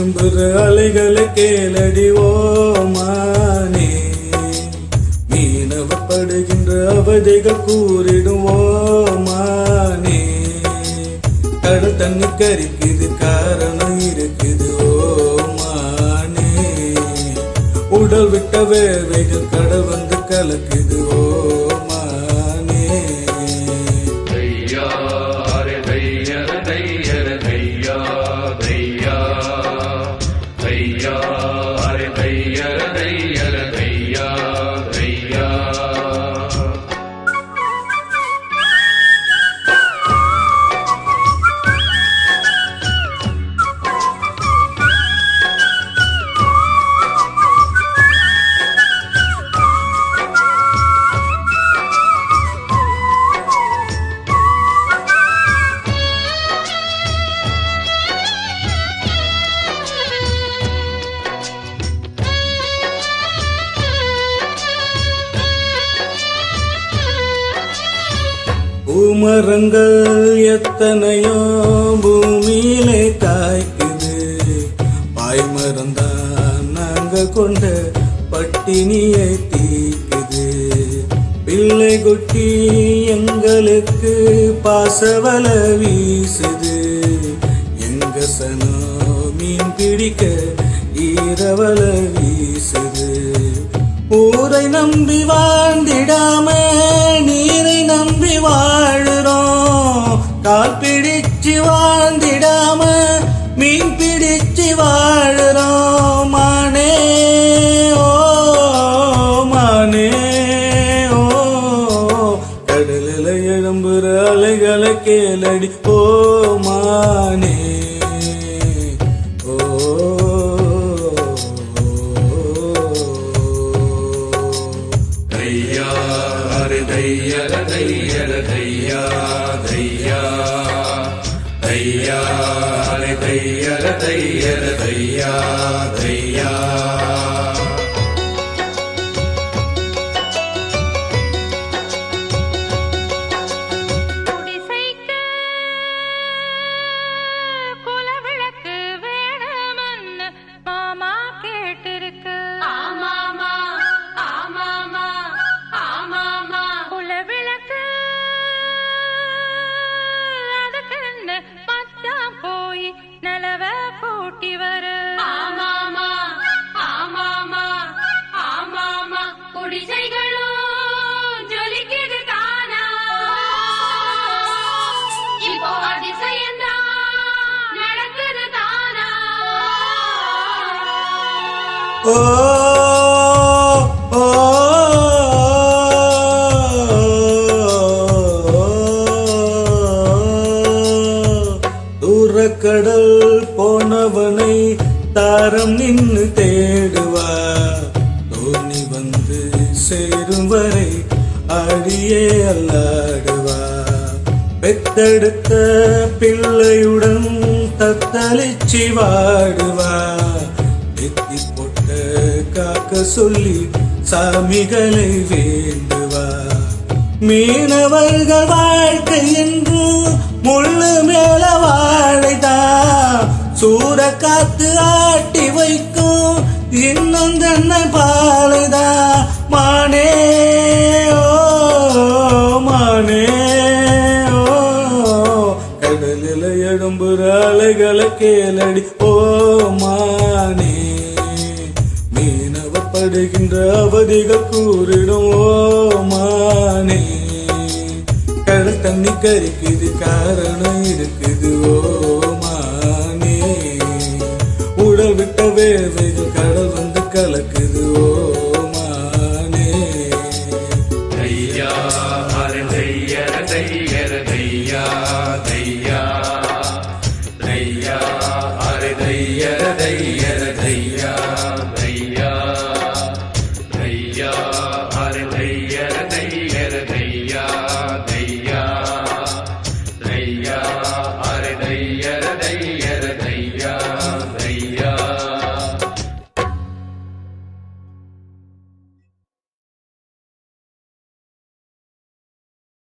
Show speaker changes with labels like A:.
A: எழும்புற அலைகளை கேளடி ஓமானே, மீனவப்படுகின்ற அவதிகள் கூறிடுவோமானே. கடல் தண்ணி கரிக்குது காரணம் இருக்குது ஓமானே, உடல் விட்ட வேர்வைகள் கடல் வந்து கலக்குது ஓமானே. பூமரங்கள் எத்தனையோ பூமியிலே காய்க்குது, பாய்மரந்தான் நாங்க கொண்ட பட்டினியை தீக்குது. பிள்ளை கொட்டி எங்களுக்கு பாசவல வீசுது, எங்க சனோ மீன் பிடிக்க ஈரவல வீசுது. ஊரை நம்பி வாழ்ந்திடாம நீரை நம்பி வாழுறோம், கால் பிடிச்சு வாழ்ந்திடாம மீன் பிடிச்சு வாழுறோம். மானே ஓ மானே ஓ, கடலில் எழும்புற அலைகளை கேளடி ஓ மானே. ஓ ஓ தூரக்கடல் போனவனை தாரம் நின்னு தேடுவா, தோணி வந்து சேரும் வரை ஆடியே அல்லாடுவா. பெத்தெடுத்த பிள்ளையுடன் தத்தளிச்சு வாடுவா, எத்தி போட்ட காக்க சொல்லி சாமிகளை வேண்டுவா. மீனவர்கள் வாழ்க்கை என்று முள்ளு மேல வாழைதான், சூற காத்து ஆட்டி வைக்கும் இன்னும் தன்னை பாலைதான். மானே ஓ மானே ஓ, கடலில் எழும்புற அலைகளை கேளடி ஓ மானே, மீனவப்படுகின்ற அவதிகள் கூறிடும் ஓ மானே. கடல் தண்ணி கரிக்குது காரணம் இருக்குது ஓ மானே, உடல் விட்ட வேர்வைகள் கடல் வந்து கலக்குது ஓ மானே.
B: தையா ஹரி தையர தையர தையா தையா தையா ஹரி தையர தையர தையா.